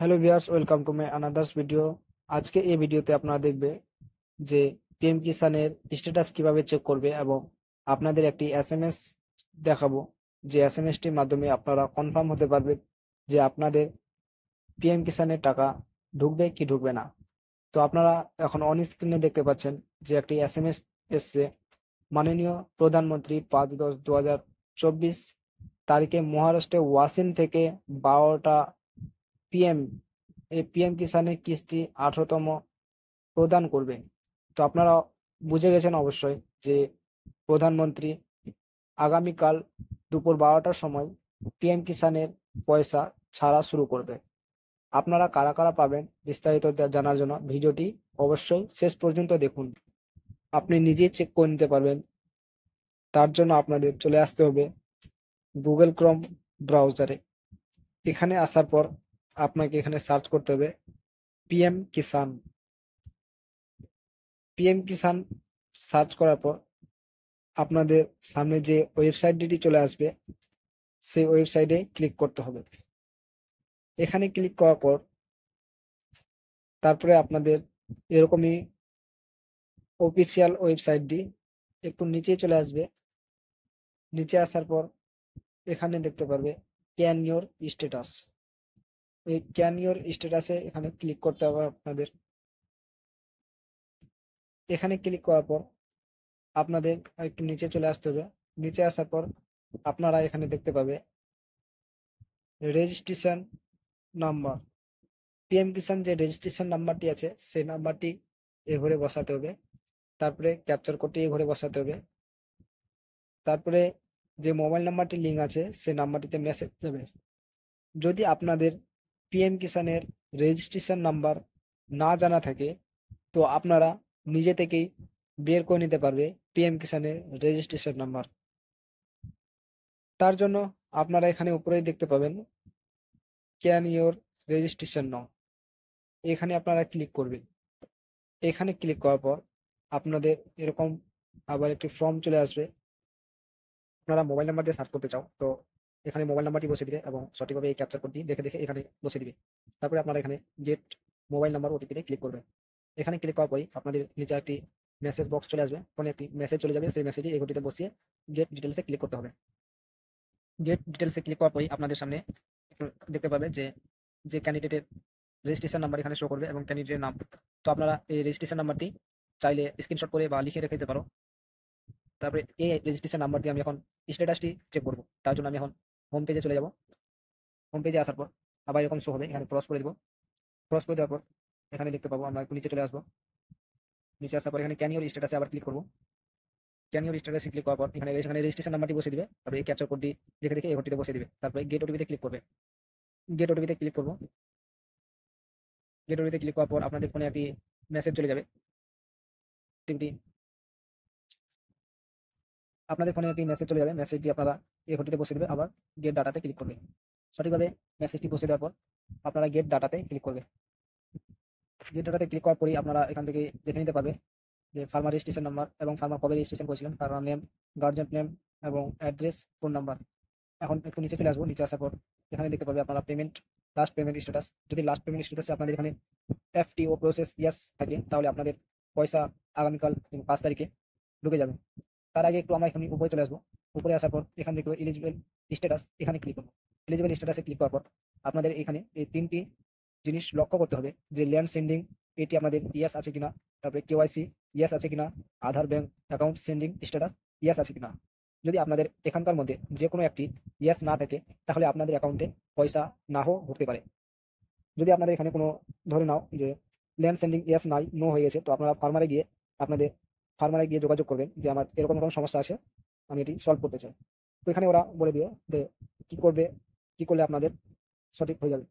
Hello viewers, welcome to my another's video. আজকে এই ভিডিওতে আপনারা দেখবে যে পিএম কিষানের স্ট্যাটাস কিভাবে চেক করবে এবং আপনাদের একটি এসএমএস দেখাবো, যে এসএমএসটির মাধ্যমে আপনারা কনফার্ম হতে পারবে যে আপনাদের পিএম কিষানের টাকা ঢুকবে কি ঢুকবে না। তো আপনারা এখন অন স্ক্রিনে দেখতে পাচ্ছেন যে একটি এসএমএস এসছে। মাননীয় প্রধানমন্ত্রী 5/10/2024 তারিখে মহারাষ্ট্রে ওয়াসিম থেকে 12টা পিএম এই পিএম কিষানের কিস্তি 18তম প্রদান করবে। তো আপনারা বুঝে গেছেন অবশ্যই যে প্রধানমন্ত্রী আগামীকাল দুপুর 12টার সময় পিএম কিষানের পয়সা ছাড়া শুরু করবে। আপনারা কারা কারা পাবেন বিস্তারিত জানার জন্য ভিডিওটি অবশ্যই শেষ পর্যন্ত দেখুন। আপনি নিজেই চেক করে নিতে পারবেন। তার জন্য আপনাদের চলে আসতে হবে গুগল ক্রোম ব্রাউজারে। এখানে আসার পর আপনাকে এখানে সার্চ করতে হবে পিএম কিষান। পিএম কিষান সার্চ করার পর আপনাদের সামনে যে ওয়েবসাইটটি চলে আসবে সেই ওয়েবসাইটে ক্লিক করতে হবে। এখানে ক্লিক করার পর তারপরে আপনাদের এরকমই অফিসিয়াল ওয়েবসাইটটি একটু নিচে চলে আসবে। নিচে আসার পর এখানে দেখতে পারবে ক্যান ইওর স্ট্যাটাস। এই ক্যান ইওর স্ট্যাটাসে এখানে ক্লিক করতে হবে আপনাদের। এখানে ক্লিক করার পর আপনাদের একটু নিচে চলে আসতে হবে। নিচে আসার পর আপনারা এখানে দেখতে পাবে রেজিস্ট্রেশন নাম্বার। পিএম কিষান যে রেজিস্ট্রেশন নাম্বারটি আছে সেই নাম্বারটি এ ঘরে বসাতে হবে। তারপরে ক্যাপচার কোডটি এ ঘরে বসাতে হবে। তারপরে যে মোবাইল নাম্বারটি লিঙ্ক আছে সেই নাম্বারটিতে মেসেজ যাবে। যদি আপনাদের পিএম কিষানের রেজিস্ট্রেশন নাম্বার না জানা থাকে তো আপনারা নিজে থেকেই বের করে নিতে পারবে পিএম কিষানের রেজিস্ট্রেশন নাম্বার। তার জন্য আপনারা এখানে উপরেই দেখতে পাবেন ক্যান ইওর রেজিস্ট্রেশন নাও। এখানে আপনারা ক্লিক করবেন। এখানে ক্লিক করার পর আপনাদের এরকম আবার একটি ফর্ম চলে আসবে। আপনারা মোবাইল নাম্বার দিয়ে সার্চ করতে চাও তো এখানে মোবাইল নাম্বারটি বসিয়ে দিবে এবং সঠিকভাবে এই ক্যাপচার কোডটি দেখে দেখে এখানে বসিয়ে দিবে। তারপরে আপনারা এখানে গেট মোবাইল নাম্বার ওটিপিতে ক্লিক করবেন। এখানে ক্লিক করার পরই আপনাদের নিচে একটি মেসেজ বক্স চলে আসবে, ফোনে একটি মেসেজ চলে যাবে। সেই মেসেজটি এই ঘটিতে বসিয়ে গেট ডিটেলসে ক্লিক করতে হবে। গেট ডিটেলসে ক্লিক করার পরই আপনাদের সামনে একটু দেখতে পাবে যে যে ক্যান্ডিডেটের রেজিস্ট্রেশন নাম্বার এখানে শো করবে এবং ক্যান্ডিডেটের নাম। তো আপনারা এই রেজিস্ট্রেশন নাম্বারটি চাইলে স্ক্রিনশট করে বা লিখে রেখে দিতে পারো। তারপরে এই রেজিস্ট্রেশন নাম্বার দিয়ে আমি এখন স্ট্যাটাসটি চেক করব। তার জন্য আমি এখন হোম পেজে চলে যাব। হোম পেজে আসার পর আবার এরকম শো হবে, এখানে ক্রস করে দেবো। ক্রস করে দেওয়ার পর এখানে দেখতে পাবো, আমরা একটু নিচে চলে আসবো। নিচে আসার পর এখানে ক্যান ইওর স্ট্যাটাসে আবার ক্লিক করবো। ক্যান ইওর স্ট্যাটাসে ক্লিক করার পর এখানে রেজিস্ট্রেশন নাম্বারটি বসিয়ে দিবে। তারপরে এই ক্যাপচার কোডটি দেখে দেখে এই ঘরটিতে বসিয়ে দিবে। তারপরে গেট ওটিপিতে ক্লিক করবে। গেট ওটিপিতে ক্লিক করবো। গেট ওটিপিতে ক্লিক করার পর আপনাদের ফোনে একটি মেসেজ চলে যাবে। টিভিটি আপনাদের ফোনে একটি মেসেজ চলে যাবে। মেসেজটি আপনারা এই ঘরটিতে বসিয়ে দেবে। আবার গেট ডাটাতে ক্লিক করবে। সঠিকভাবে মেসেজটি বসিয়ে দেওয়ার পর আপনারা গেট ডাটাতে ক্লিক করবে। গেট ডাটাতে ক্লিক করার পরই আপনারা এখান থেকে দেখে নিতে পারবে যে ফার্মার রেজিস্ট্রেশন নাম্বার এবং ফার্মার কবে রেজিস্ট্রেশন করেছিলেন, ফার্মার নেম, গার্জিয়ান নেম এবং অ্যাড্রেস, ফোন নাম্বার। এখন একটু নিচে চলে আসবো। নিচে আসার পর এখানে দেখতে পাবে আপনারা পেমেন্ট, লাস্ট পেমেন্ট স্ট্যাটাস। যদি লাস্ট পেমেন্ট স্ট্যাটাসে আপনাদের এখানে এফটিও প্রসেস ইয়েস থাকে তাহলে আপনাদের পয়সা আগামীকাল 5 তারিখে ঢুকে যাবে। তার আগে একটু আমরা এখানে উপরে চলে আসবো। উপরে আসার পর এখান থেকে এলিজিবল স্ট্যাটাস এখানে ক্লিক করবো। এলিজিবল স্ট্যাটাসে ক্লিক করার পর আপনাদের এখানে এই 3টি জিনিস লক্ষ্য করতে হবে যে ল্যান্ড সেন্ডিং এটি আপনাদের ইয়েস আছে কিনা, তারপরে কেওয়াইসি ইয়েস আছে কিনা, Aadhaar bank account sending status yes আছে কিনা। যদি আপনাদের এখানকার মধ্যে যে কোনো একটি ইয়েস না থাকে তাহলে আপনাদের অ্যাকাউন্টে পয়সা নাও ঢুকতে পারে। যদি আপনাদের এখানে কোনো ধরে নাও যে ল্যান্ড সেন্ডিং ইয়েস নাই, নো হয়ে গেছে, তো আপনারা ফার্মারে গিয়ে যোগাযোগ করবেন যে আমার এরকম এরকম সমস্যা আছে, আমি এটি সলভ করতে চাই। তো এখানে ওরা বলে দিবে যে কি করবে, কি করলে আপনাদের সঠিক হয়ে যাবে।